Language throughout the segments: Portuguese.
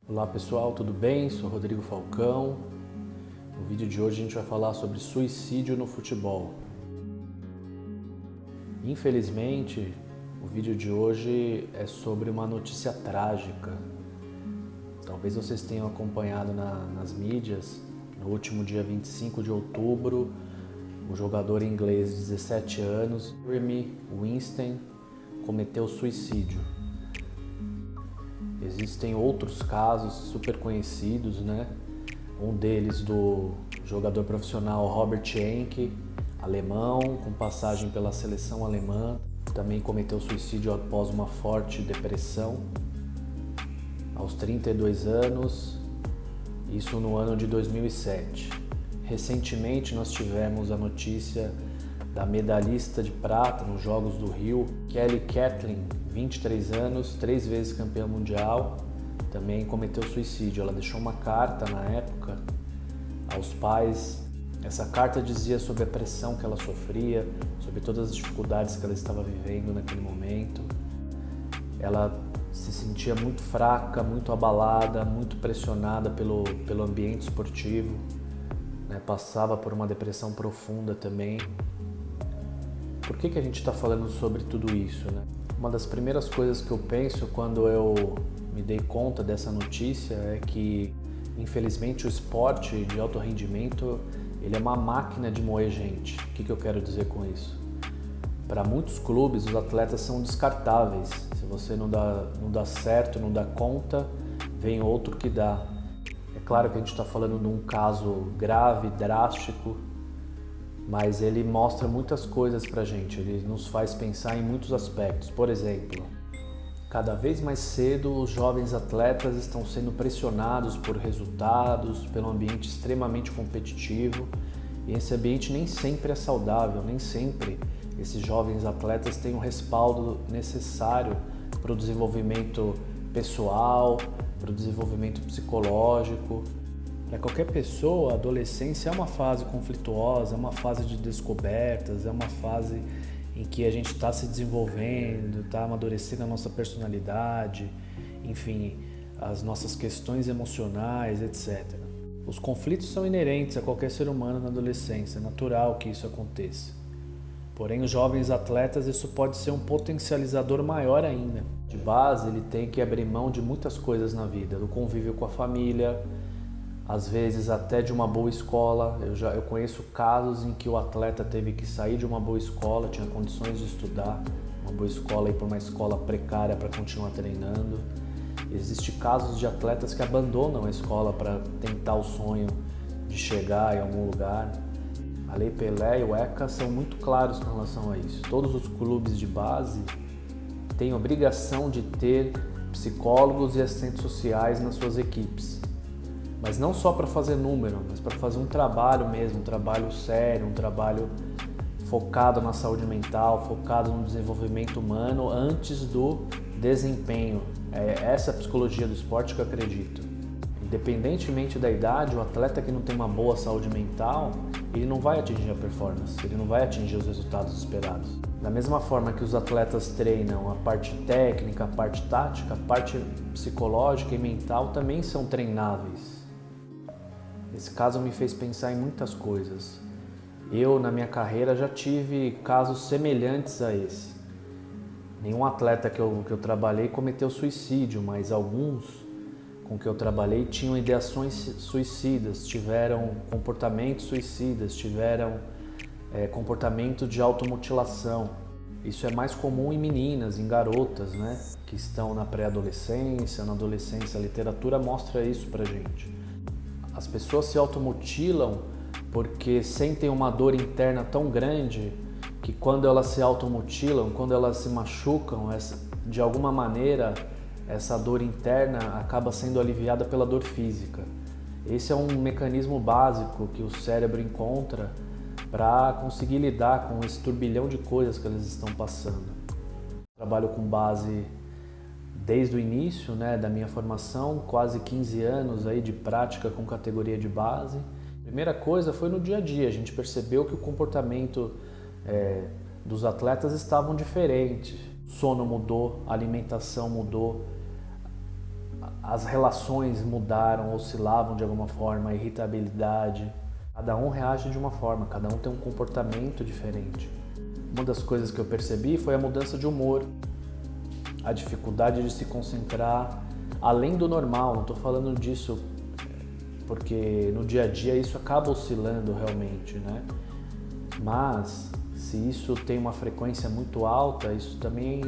Olá pessoal, tudo bem? Sou Rodrigo Falcão. No vídeo de hoje a gente vai falar sobre suicídio no futebol. Infelizmente, o vídeo de hoje é sobre uma notícia trágica. Talvez vocês tenham acompanhado nas mídias. No último dia 25 de outubro, o jogador inglês de 17 anos, Jeremy Weinstein, cometeu suicídio. Existem outros casos super conhecidos, né? Um deles do jogador profissional Robert Enke, alemão, com passagem pela seleção alemã, também cometeu suicídio após uma forte depressão, aos 32 anos, isso no ano de 2007. Recentemente nós tivemos a notícia da medalhista de prata nos Jogos do Rio, Kelly Catlin, 23 anos, 3 vezes campeã mundial, também cometeu suicídio. Ela deixou uma carta na época aos pais. Essa carta dizia sobre a pressão que ela sofria, sobre todas as dificuldades que ela estava vivendo naquele momento. Ela se sentia muito fraca, muito abalada, muito pressionada pelo ambiente esportivo, né? Passava por uma depressão profunda também. Por que a gente está falando sobre tudo isso, né? Uma das primeiras coisas que eu penso quando eu me dei conta dessa notícia é que, infelizmente, o esporte de alto rendimento ele é uma máquina de moer gente. O que eu quero dizer com isso? Para muitos clubes, os atletas são descartáveis. Se você não dá certo, não dá conta, vem outro que dá. É claro que a gente está falando de um caso grave, drástico, mas ele mostra muitas coisas pra gente, ele nos faz pensar em muitos aspectos. Por exemplo, cada vez mais cedo os jovens atletas estão sendo pressionados por resultados, pelo ambiente extremamente competitivo, e esse ambiente nem sempre é saudável, nem sempre esses jovens atletas têm o respaldo necessário para o desenvolvimento pessoal, para o desenvolvimento psicológico. Para qualquer pessoa, a adolescência é uma fase conflituosa, é uma fase de descobertas, é uma fase em que a gente está se desenvolvendo, está amadurecendo a nossa personalidade, enfim, as nossas questões emocionais, etc. Os conflitos são inerentes a qualquer ser humano na adolescência, é natural que isso aconteça. Porém, os jovens atletas, isso pode ser um potencializador maior ainda. De base, ele tem que abrir mão de muitas coisas na vida, do convívio com a família, às vezes até de uma boa escola. Eu conheço casos em que o atleta teve que sair de uma boa escola, tinha condições de estudar, uma boa escola, ir para uma escola precária para continuar treinando. Existem casos de atletas que abandonam a escola para tentar o sonho de chegar em algum lugar. A Lei Pelé e o ECA são muito claros com relação a isso. Todos os clubes de base têm obrigação de ter psicólogos e assistentes sociais nas suas equipes. Mas não só para fazer número, mas para fazer um trabalho mesmo, um trabalho sério, um trabalho focado na saúde mental, focado no desenvolvimento humano antes do desempenho. É essa a psicologia do esporte que eu acredito. Independentemente da idade, o atleta que não tem uma boa saúde mental, ele não vai atingir a performance, ele não vai atingir os resultados esperados. Da mesma forma que os atletas treinam a parte técnica, a parte tática, a parte psicológica e mental também são treináveis. Esse caso me fez pensar em muitas coisas. Eu, na minha carreira, já tive casos semelhantes a esse. Nenhum atleta que eu trabalhei cometeu suicídio, mas alguns com que eu trabalhei tinham ideações suicidas, tiveram comportamentos suicidas, tiveram comportamento de automutilação. Isso é mais comum em meninas, em garotas, né, que estão na pré-adolescência, na adolescência. A literatura mostra isso pra gente. As pessoas se automutilam porque sentem uma dor interna tão grande que quando elas se automutilam, quando elas se machucam, de alguma maneira essa dor interna acaba sendo aliviada pela dor física. Esse é um mecanismo básico que o cérebro encontra para conseguir lidar com esse turbilhão de coisas que eles estão passando. Trabalho com base desde o início, né, da minha formação, quase 15 anos aí de prática com categoria de base. A primeira coisa foi no dia a dia, a gente percebeu que o comportamento dos atletas estavam diferentes. O sono mudou, a alimentação mudou, as relações mudaram, oscilavam de alguma forma, a irritabilidade. Cada um reage de uma forma, cada um tem um comportamento diferente. Uma das coisas que eu percebi foi a mudança de humor, a dificuldade de se concentrar além do normal. Não estou falando disso porque no dia a dia isso acaba oscilando realmente, né? Mas se isso tem uma frequência muito alta, isso também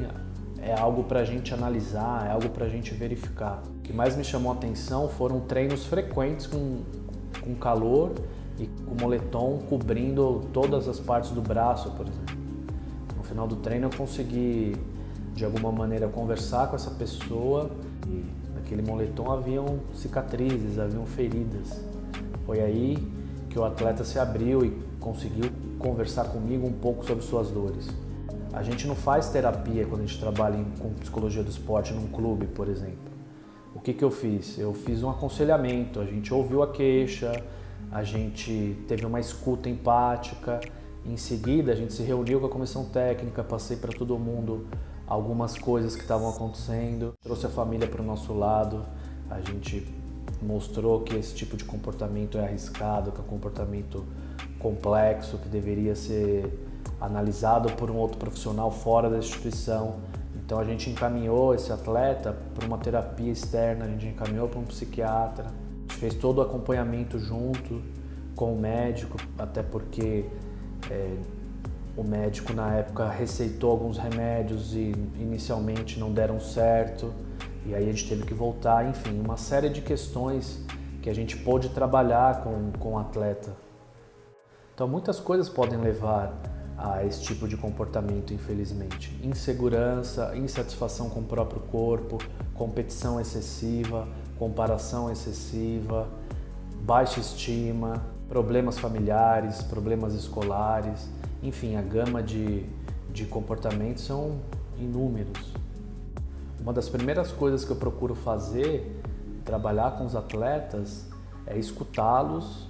é algo para a gente analisar, é algo para a gente verificar. O que mais me chamou a atenção foram treinos frequentes com calor e com moletom cobrindo todas as partes do braço, por exemplo. No final do treino eu consegui, de alguma maneira, conversar com essa pessoa e naquele moletom haviam cicatrizes, haviam feridas. Foi aí que o atleta se abriu e conseguiu conversar comigo um pouco sobre suas dores. A gente não faz terapia quando a gente trabalha com psicologia do esporte num clube, por exemplo. O que eu fiz? Eu fiz um aconselhamento, a gente ouviu a queixa, a gente teve uma escuta empática, em seguida a gente se reuniu com a comissão técnica, passei para todo mundo algumas coisas que estavam acontecendo, trouxe a família para o nosso lado, a gente mostrou que esse tipo de comportamento é arriscado, que é um comportamento complexo, que deveria ser analisado por um outro profissional fora da instituição. Então a gente encaminhou esse atleta para uma terapia externa, a gente encaminhou para um psiquiatra, a gente fez todo o acompanhamento junto com o médico, até porque o médico na época receitou alguns remédios e inicialmente não deram certo, e aí a gente teve que voltar, enfim, uma série de questões que a gente pôde trabalhar com o atleta. Então muitas coisas podem levar a esse tipo de comportamento, infelizmente. Insegurança, insatisfação com o próprio corpo, competição excessiva, comparação excessiva, baixa estima, problemas familiares, problemas escolares, enfim, a gama de comportamentos são inúmeros. Uma das primeiras coisas que eu procuro fazer, trabalhar com os atletas, é escutá-los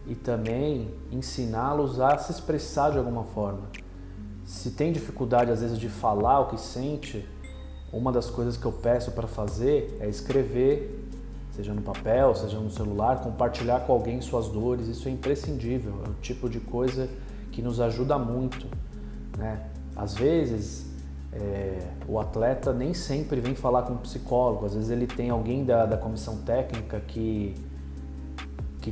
e também ensiná-los a se expressar de alguma forma. Se tem dificuldade às vezes de falar o que sente, uma das coisas que eu peço para fazer é escrever, seja no papel, seja no celular, compartilhar com alguém suas dores. Isso é imprescindível, é o tipo de coisa que nos ajuda muito, né? Às vezes o atleta nem sempre vem falar com um psicólogo, às vezes ele tem alguém da comissão técnica que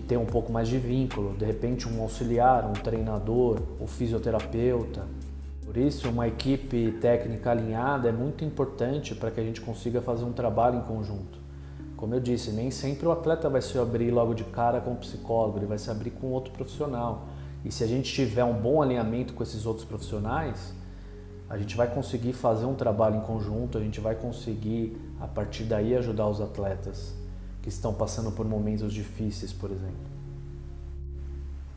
tem um pouco mais de vínculo, de repente um auxiliar, um treinador, um fisioterapeuta. Por isso, uma equipe técnica alinhada é muito importante para que a gente consiga fazer um trabalho em conjunto. Como eu disse, nem sempre o atleta vai se abrir logo de cara com o psicólogo, ele vai se abrir com outro profissional. E se a gente tiver um bom alinhamento com esses outros profissionais, a gente vai conseguir fazer um trabalho em conjunto, a gente vai conseguir, a partir daí, ajudar os atletas que estão passando por momentos difíceis, por exemplo.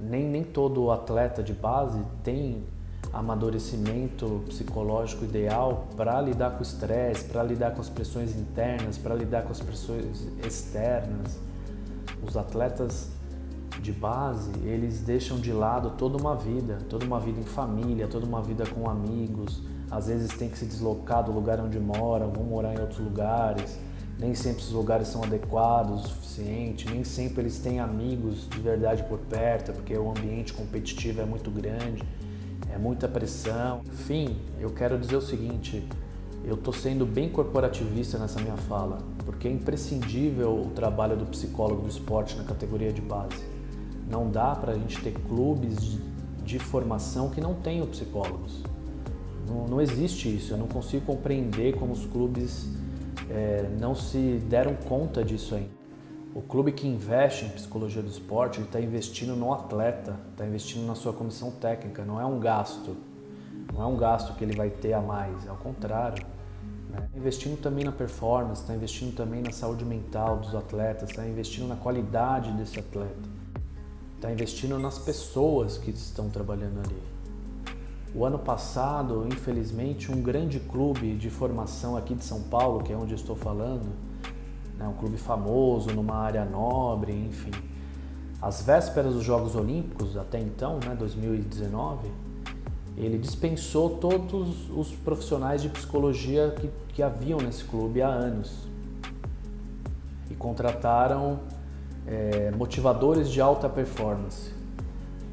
Nem todo atleta de base tem amadurecimento psicológico ideal para lidar com o estresse, para lidar com as pressões internas, para lidar com as pressões externas. Os atletas de base, eles deixam de lado toda uma vida em família, toda uma vida com amigos. Às vezes tem que se deslocar do lugar onde moram, vão morar em outros lugares. Nem sempre esses lugares são adequados o suficiente, nem sempre eles têm amigos de verdade por perto, porque o ambiente competitivo é muito grande, é muita pressão. Enfim, eu quero dizer o seguinte, eu estou sendo bem corporativista nessa minha fala, porque é imprescindível o trabalho do psicólogo do esporte na categoria de base. Não dá para a gente ter clubes de formação que não tenham psicólogos. Não existe isso, eu não consigo compreender como os clubes não se deram conta disso ainda. O clube que investe em psicologia do esporte, ele está investindo no atleta, está investindo na sua comissão técnica, não é um gasto. Não é um gasto que ele vai ter a mais, é ao contrário. Está investindo também na performance, está investindo também na saúde mental dos atletas, está investindo na qualidade desse atleta, está investindo nas pessoas que estão trabalhando ali. O ano passado, infelizmente, um grande clube de formação aqui de São Paulo, que é onde eu estou falando, né, um clube famoso, numa área nobre, enfim. Às vésperas dos Jogos Olímpicos, até então, né, 2019, ele dispensou todos os profissionais de psicologia que haviam nesse clube há anos. e contrataram motivadores de alta performance.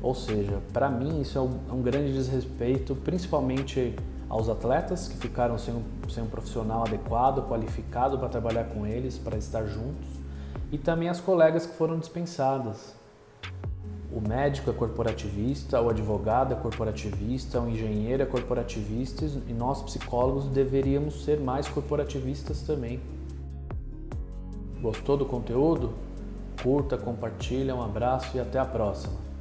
Ou seja, para mim isso é um grande desrespeito, principalmente aos atletas que ficaram sem um profissional adequado, qualificado para trabalhar com eles, para estar juntos, e também as colegas que foram dispensadas. O médico é corporativista, o advogado é corporativista, o engenheiro é corporativista e nós psicólogos deveríamos ser mais corporativistas também. Gostou do conteúdo? Curta, compartilha, um abraço e até a próxima!